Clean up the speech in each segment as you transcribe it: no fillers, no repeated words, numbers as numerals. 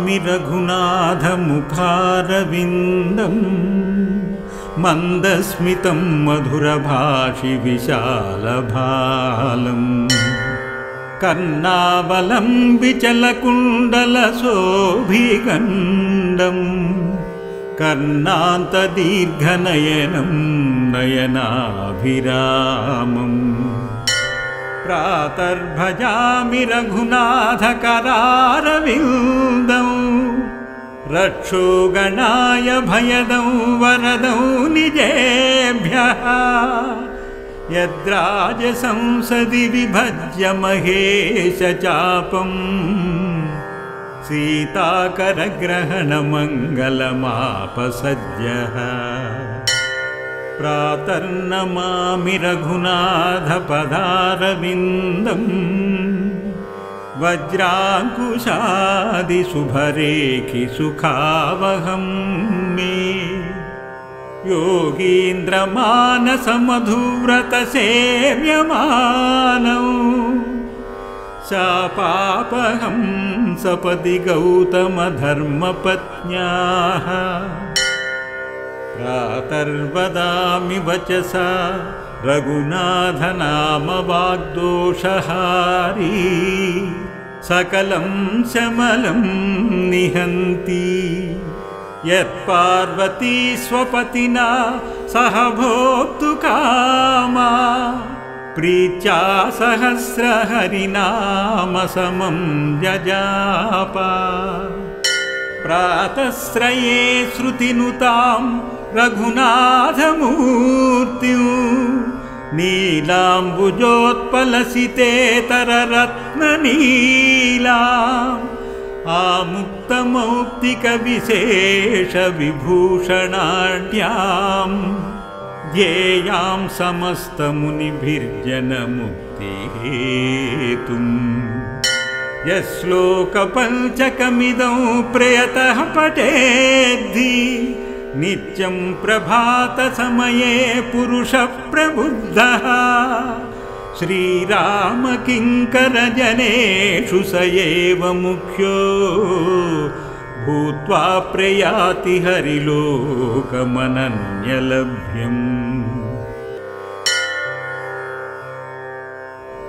भजामि रघुनाथमुखारविन्दं मन्दस्मितं मधुरभाषि विशालभालं कर्णावलम्बिचलकुण्डलशोभिगण्डं कर्णान्तदीर्घनयनं नयनाभिरामम् प्रातर्भजामि रघुनाथकरारविन्दं रक्षो गणाय भयदं वरदं निजेभ्यः यद्राजसंसदि विभज्य महेशचापं सीताकरग्रहणमङ्गलमापसद्यः प्रातर्नमामि रघुनाथपदारविन्दं वज्राङ्कुशादिशुभरेखि सुखावहं मे योगीन्द्रमानसमधुव्रतसेव्यमानौ शापापहं सपदि गौतमधर्मपत्न्याः प्रातर्वदामि वचसा रघुनाथनाम वाग्दोषहारी सकलं शमलं निहन्ति यत्पार्वती स्वपतिना सह भोक्तुकामा प्रीत्या सहस्रहरिनाम समं जजाप प्रातःश्रये श्रुतिनुतां रघुनाथमूर्तिं नीलाम्बुजोत्पलसितेतररत्ननीलाम् आमुक्तमौक्तिकविशेषविभूषणाढ्यां ध्येयां समस्तमुनिभिर्जनमुक्तिहेतुम् यश्लोकपञ्चकमिदं प्रयतः पठेद्धि नित्यं प्रभातसमये पुरुषप्रबुद्धः श्रीरामकिङ्करजनेषु स एव मुख्यो भूत्वा प्रयाति हरिलोकमनन्यलभ्यम्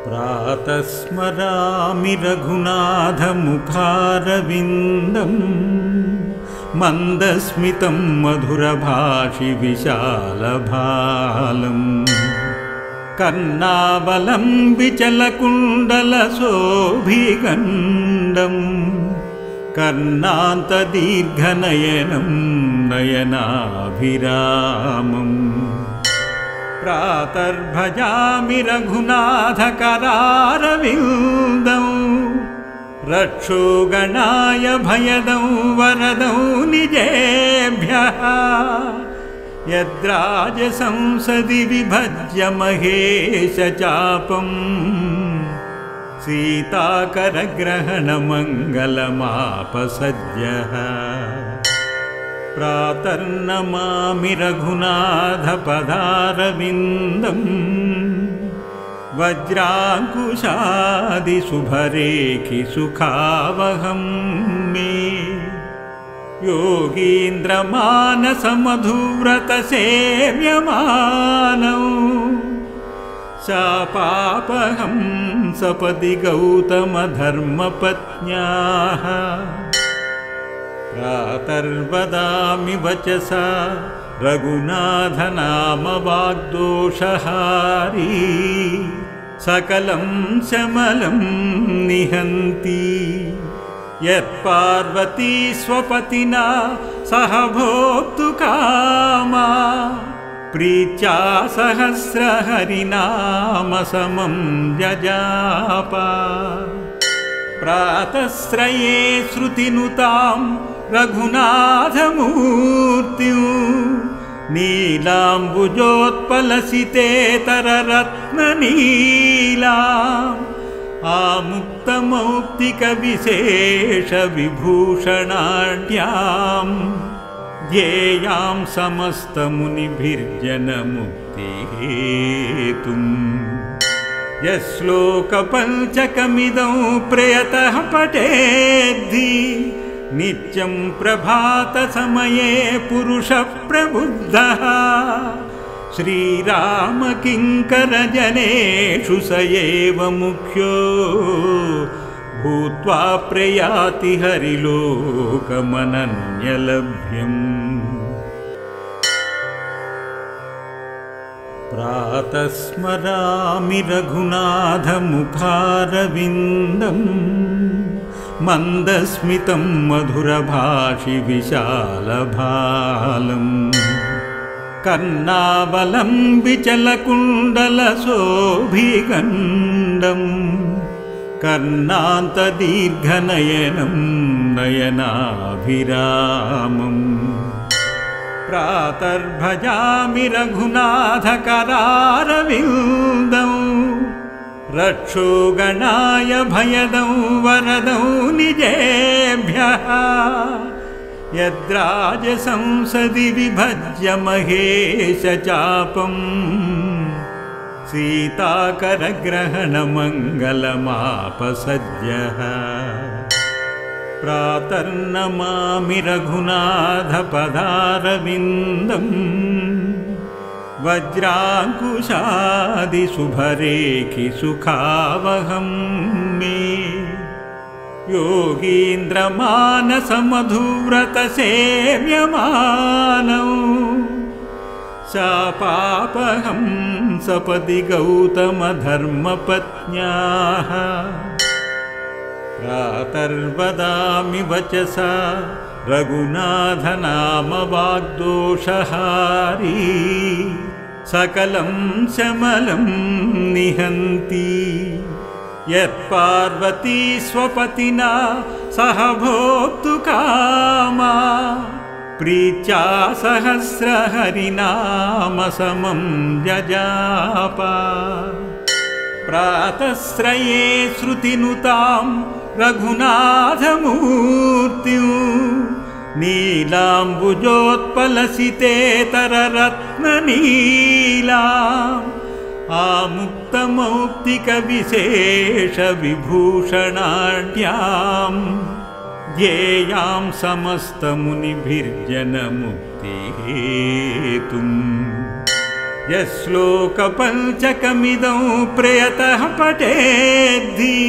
प्रातः स्मरामि रघुनाथमुखारविन्दं मन्दस्मितं मधुरभाषि विशालभालं कर्णावलम्बिचलकुण्डलशोभिगण्डं कर्णान्तदीर्घनयनं नयनाभिरामम् प्रातर्भजामि रघुनाथकरारविन्दं रक्षो गणाय भयदं वरदं निजेभ्यः यद्राजसंसदि विभज्य महेशचापं सीताकरग्रहणमङ्गलमापसद्यः प्रातर्नमामि रघुनाथपदारविन्दं वज्राङ्कुशादिशुभरेखि सुखावहं मे योगीन्द्रमानसमधुव्रतसेव्यमानौ शापापहं सपदि गौतमधर्मपत्न्याः प्रातर्वदामि वचसा रघुनाथनाम वाग्दोषहारी सकलं शमलं निहन्ति यत्पार्वती स्वपतिना सह भोक्तुकामा प्रीत्या सहस्रहरिनाम समं जजाप प्रातःश्रये श्रुतिनुतां रघुनाथमूर्तिं नीलाम्बुजोत्पलसितेतररत्ननीलाम् आमुक्तमौक्तिकविशेषविभूषणाढ्यां ध्येयां समस्तमुनिभिर्जनमुक्तिहेतुम् यश्लोकपञ्चकमिदं प्रयतः पठेद्धि नित्यं प्रभातसमये पुरुषप्रबुद्धः श्रीरामकिङ्करजनेषु स एव मुख्यो भूत्वा प्रयाति हरिलोकमनन्यलभ्यम्। प्रातः स्मरामि रघुनाथमुखारविन्दम् मन्दस्मितं मधुरभाषि विशालभालम् कर्णावलं विचलकुण्डलशोभिगण्डम् कर्णान्तदीर्घनयनं नयनाभिरामम्। प्रातर्भजामि रघुनाथकरारविन्दं रक्षो गणाय भयदं वरदं निजेभ्यः यद्राजसंसदि विभज्य महेशचापम् सीताकरग्रहणमङ्गलमापसद्यः। प्रातर्नमामि रघुनाथपदारविन्दम् वज्राङ्कुशादिशुभरेखिसुखावहं मे योगीन्द्रमानसमधुव्रतसेव्यमानौ शापापहं सपदि गौतमधर्मपत्न्याः। प्रातर्वदामि वचसा रघुनाथनामवाग्दोषहारी सकलं शमलं निहन्ति यत्पार्वती स्वपतिना सह भोक्तुकामा प्रीत्या सहस्रहरिनामसमं जजापा। प्रातःश्रये श्रुतिनुतां रघुनाथमूर्तिं नीलाम्बुजोत्पलसितेतररत्ननीलाम् आमुक्तमौक्तिकविशेषविभूषणाढ्यां ध्येयां समस्तमुनिभिर्जनमुक्तिहेतुम्। यश्लोकपञ्चकमिदं प्रयतः पठेद्धि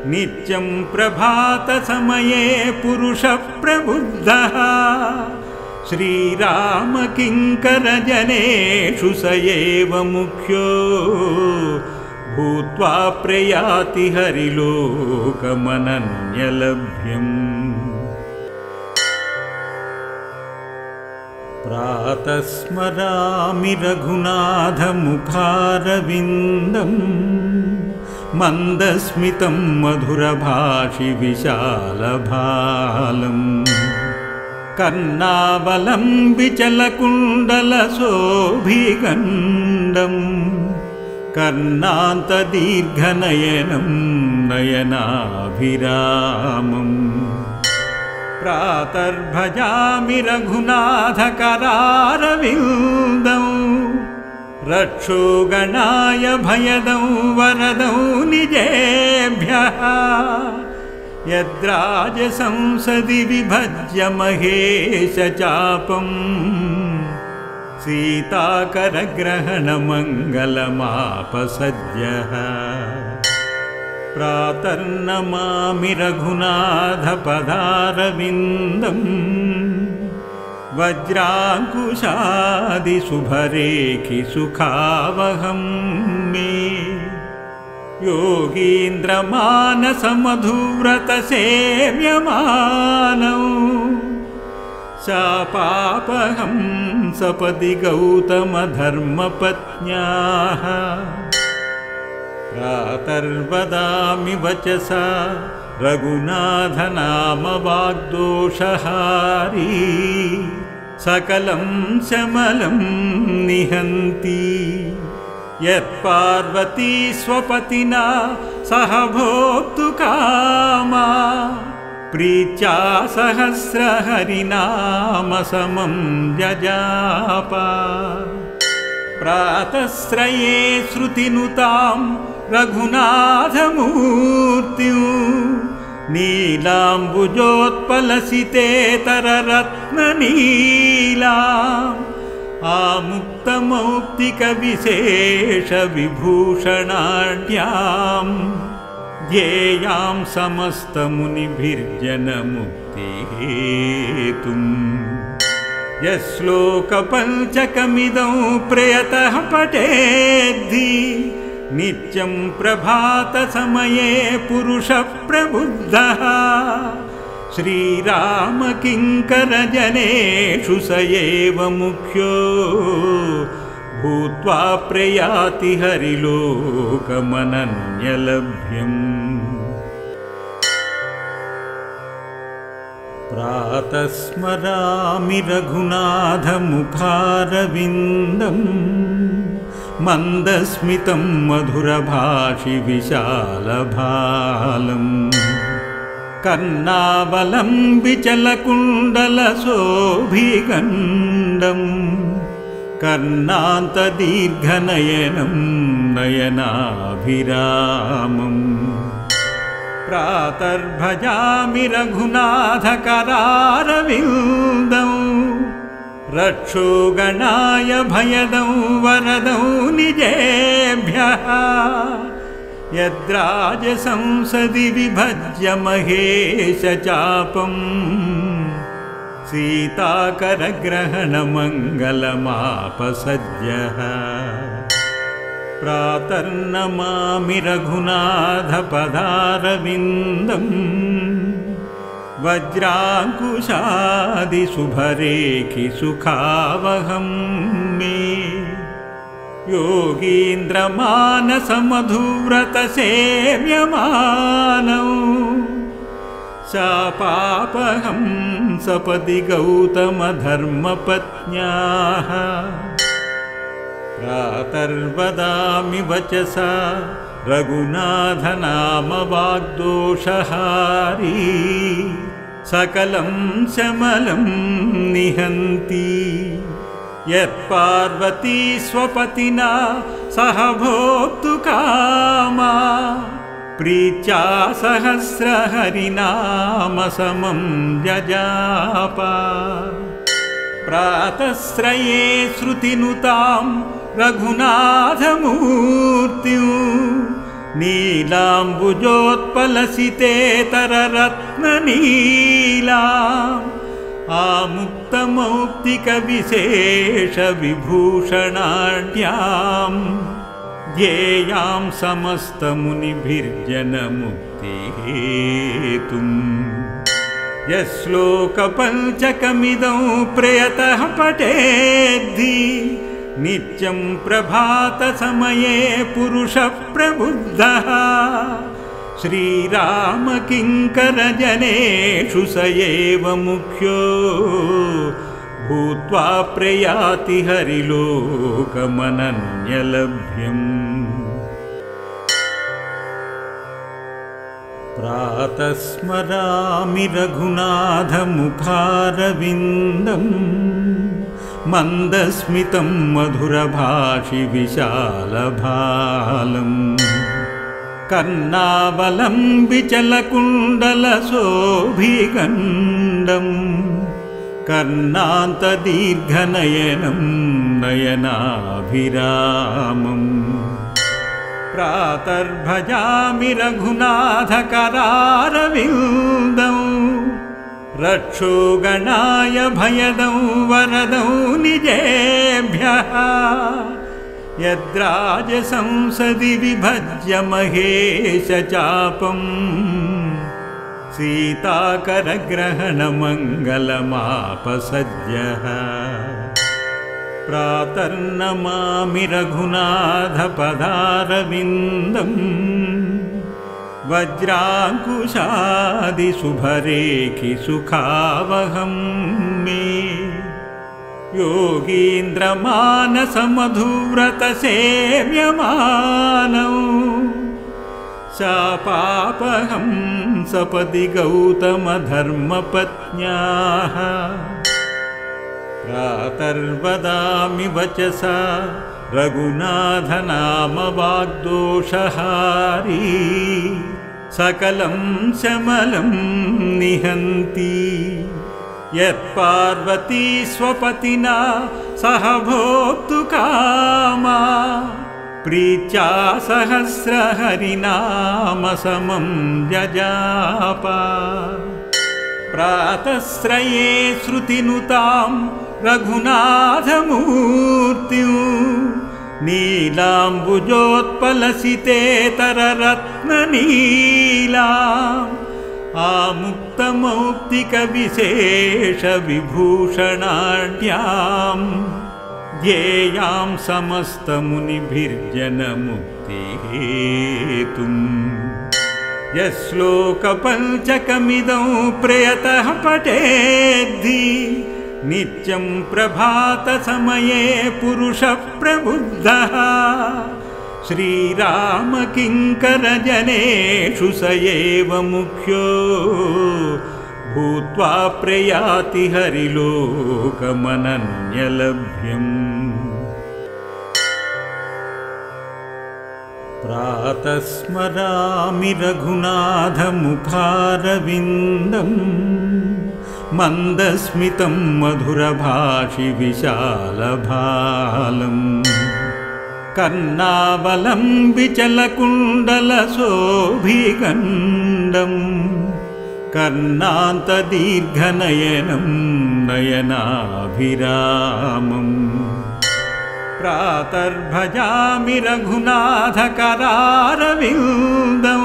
नित्यं प्रभातसमये पुरुषप्रबुद्धः श्रीरामकिङ्करजनेषु स एव मुख्यो भूत्वा प्रयाति हरिलोकमनन्यलभ्यम्। प्रातः स्मरामि रघुनाथमुखारविन्दम् मन्दस्मितं मधुरभाषि विशालभालम् कर्णावलं विचलकुण्डलशोभिगण्डम् कर्णान्तदीर्घनयनं नयनाभिरामम्। प्रातर्भजामि रघुनाथकरारविन्दं रक्षो गणाय भयदं वरदं निजेभ्यः यद्राजसंसदि विभज्य महेशचापम् सीताकरग्रहणमङ्गलमापसद्यः। प्रातर्नमामि रघुनाथपदारविन्दम् वज्राङ्कुशादिशुभरेखिसुखावहं मे योगीन्द्रमानसमधुव्रतसेव्यमानौ शापापहं सपदि गौतमधर्मपत्न्याः। प्रातर्वदामि वचसा रघुनाथनामवाग्दोषहारी सकलं शमलं निहन्ति यत्पार्वती स्वपतिना सह भोक्तुकामा प्रीत्या सहस्रहरिनामसमं जजापा। प्रातःश्रये श्रुतिनुतां रघुनाथमूर्तिं नीलाम्बुजोत्पलसितेतररत्ननीलाम् आमुक्तमौक्तिकविशेषविभूषणाढ्याम् ध्येयां समस्तमुनिभिर्जनमुक्तिहेतुम् यश्लोकपञ्चकमिदं प्रयतः पठेद्धि नित्यं प्रभातसमये पुरुषप्रबुद्धः श्रीरामकिङ्करजनेषु स एव मुख्यो भूत्वा प्रयाति हरिलोकमनन्यलभ्यम् प्रातः स्मरामि रघुनाथमुखारविन्दम् मन्दस्मितं मधुरभाषि विशालभालम् कर्णावलं विचलकुण्डलशोभिगण्डम् कर्णान्तदीर्घनयनं नयनाभिरामम् प्रातर्भजामि रघुनाथकरारविन्दं रक्षोगणाय भयदं वरदं निजेभ्यः यद्राजसंसदि विभज्य महेशचापम् सीताकरग्रहणमङ्गलमापसद्यः प्रातर्नमामि रघुनाथपदारविन्दम् वज्राङ्कुशादिशुभरेखिसुखावहं मे योगीन्द्रमानसमधुव्रतसेव्यमानौ शापापहं सपदि गौतमधर्मपत्न्याः प्रातर्वदामि वचसा रघुनाथनामवाग्दोषहारी सकलं शमलं निहन्ति यत्पार्वती स्वपतिना सह भोक्तुकामा प्रीत्या सहस्रहरिनामसमं जजापा प्रातःश्रये श्रुतिनुतां रघुनाथमूर्तिं नीलाम्बुजोत्पलसितेतररत्ननीलाम् आमुक्तमौक्तिकविशेषविभूषणाढ्याम् ध्येयां समस्तमुनिभिर्जनमुक्तिहेतुम् यश्लोकपञ्चकमिदं प्रयतः पठेद्धि नित्यं प्रभातसमये पुरुषप्रबुद्धः श्रीरामकिङ्करजनेषु स एव मुख्यो भूत्वा प्रयाति हरिलोकमनन्यलभ्यम् प्रातः स्मरामि रघुनाथमुखारविन्दम् मन्दस्मितं मधुरभाषि विशालभालम् कर्णावलं विचलकुण्डलशोभिगण्डम् कर्णान्तदीर्घनयनं नयनाभिरामम् प्रातर्भजामि रघुनाथकरारविन्दं रक्षोगणाय भयदं वरदं निजेभ्यः यद्राजसंसदि विभज्य महेशचापम् सीताकरग्रहणमङ्गलमापसद्यः प्रातर्नमामि रघुनाथपदारविन्दम् वज्राङ्कुशादिशुभरेखिसुखावहं मे योगीन्द्रमानसमधुव्रतसेव्यमानौ शापापहं सपदि गौतमधर्मपत्न्याः प्रातर्वदामि वचसा रघुनाथनामवाग्दोषहारी सकलं शमलं निहन्ति यत्पार्वती स्वपतिना सह भोक्तुकामा प्रीत्या सहस्रहरिनाम समं जजाप प्रातस्त्रये श्रुतिनुतां रघुनाथमूर्तिं नीलाम्बुजोत्पलसितेतररत्ननीलाम् आमुक्तमौक्तिकविशेषविभूषणाढ्यां ध्येयां समस्तमुनिभिर्जनमुक्तिहेतुम् यश्लोकपञ्चकमिदं प्रयतः पठेद्धि नित्यं प्रभातसमये पुरुषप्रबुद्धः श्रीरामकिङ्करजनेषु स एव मुख्यो भूत्वा प्रयाति हरिलोकमनन्यलभ्यम् प्रातः स्मरामि रघुनाथमुखारविन्दम् मन्दस्मितं मधुरभाषि विशालभालम् कर्णावलं विचलकुण्डलशोभिगण्डम् कर्णान्तदीर्घनयनं नयनाभिरामम् प्रातर्भजामि रघुनाथकरारविन्दं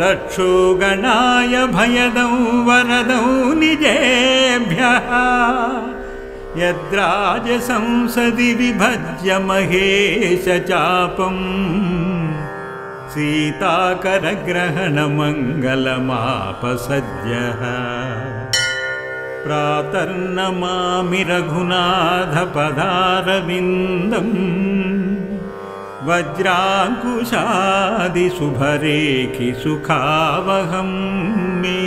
रक्षोगणाय भयदं वरदं निजेभ्यः यद्राजसंसदि विभज्य महेशचापम् सीताकरग्रहणमङ्गलमापसद्यः प्रातर्नमामि रघुनाथपदारविन्दम् वज्राङ्कुशादिशुभरेखिसुखावहं मे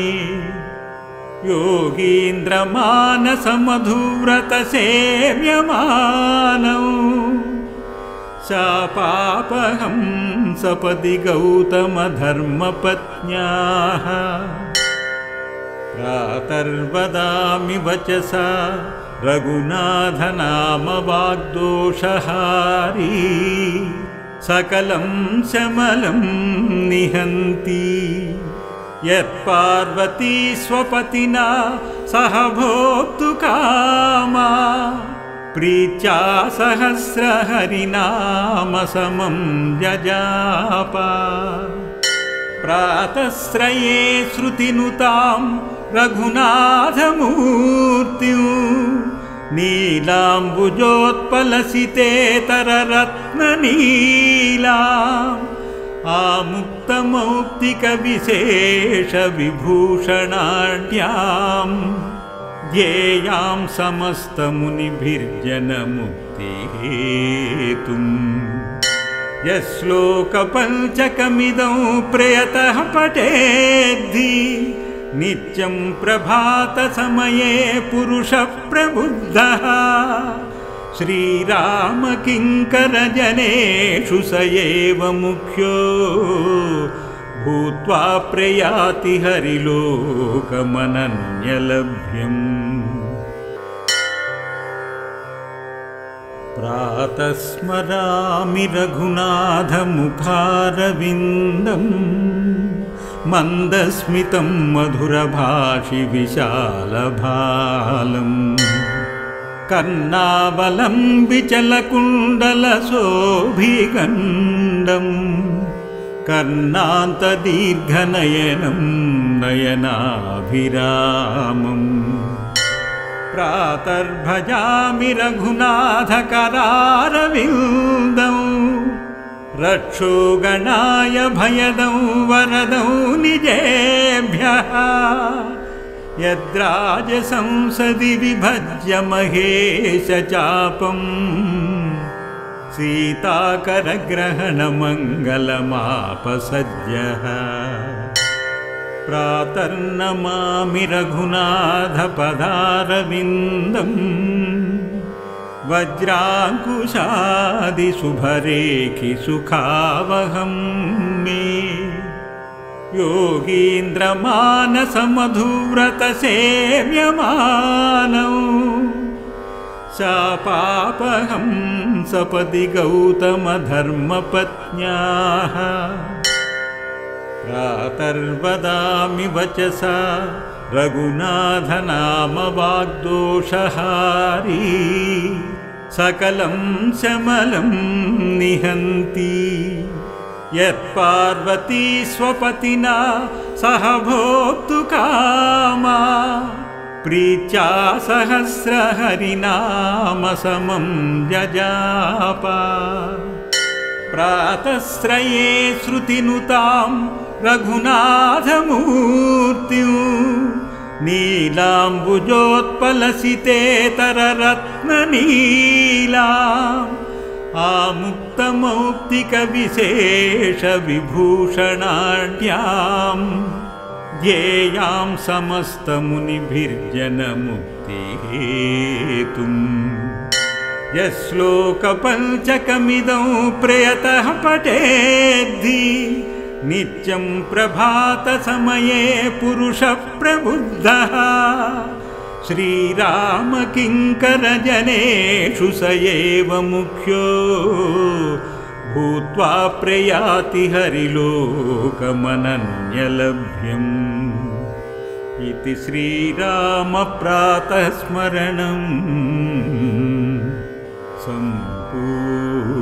योगीन्द्रमानसमधुव्रतसेव्यमानौ शापापहं सपदि गौतमधर्मपत्न्याः प्रातर्वदामि वचसा रघुनाथनाम वाग्दोषहारी सकलं शमलं निहन्ति यत्पार्वती स्वपतिना सह भोक्तुकामा प्रीत्या सहस्रहरिनाम समं जजाप प्रातस्त्रये श्रुतिनुतां रघुनाथमूर्तिं नीलाम्बुजोत्पलसितेतररत्ननीलाम् आमुक्तमौक्तिकविशेषविभूषणाढ्यां ध्येयां समस्तमुनिभिर्जनमुक्तिहेतुम् यश्लोकपञ्चकमिदं प्रयतः पठेद्धि नित्यं प्रभातसमये पुरुषप्रबुद्धः श्रीरामकिङ्करजनेषु स एव मुख्यो भूत्वा प्रयाति हरिलोकमनन्यलभ्यम् प्रातः स्मरामि रघुनाथमुखारविन्दम् मन्दस्मितं मधुरभाषि विशालभालम् कर्णावलं विचलकुण्डलशोभिगण्डम् कर्णान्तदीर्घनयनं नयनाभिरामम् प्रातर्भजामि रघुनाथकरारविन्दं रक्षोगणाय भयदं वरदं निजेभ्यः यद्राजसंसदि विभज्य महेशचापम् सीताकरग्रहणमङ्गलमापसद्यः प्रातर्नमामि रघुनाथपदारविन्दम् वज्राङ्कुशादिशुभरेखिसुखावहं मे योगीन्द्रमानसमधुव्रतसेव्यमानौ शापापहं सपदि गौतमधर्मपत्न्याः प्रातर्वदामि वचसा रघुनाथनाम वाग्दोषहारी सकलं शमलं निहन्ति यत्पार्वती स्वपतिना सह भोक्तुकामा प्रीत्या सहस्रहरिनाम समं जजापा प्रातस्त्रये श्रुतिनुतां रघुनाथमूर्तिं नीलाम्बुजोत्पलसितेतररत्ननीलाम् आमुक्तमौक्तिकविशेषविभूषणाढ्यां ध्येयां समस्तमुनिभिर्जनमुक्तिहेतुम् यश्लोकपञ्चकमिदं प्रयतः पठेद्धि नित्यं प्रभातसमये पुरुषप्रबुद्धः श्रीरामकिङ्करजनेषु स एव मुख्यो भूत्वा प्रयाति हरिलोकमनन्यलभ्यम् इति श्रीरामप्रातःस्मरणम् सम्पूर्णम्।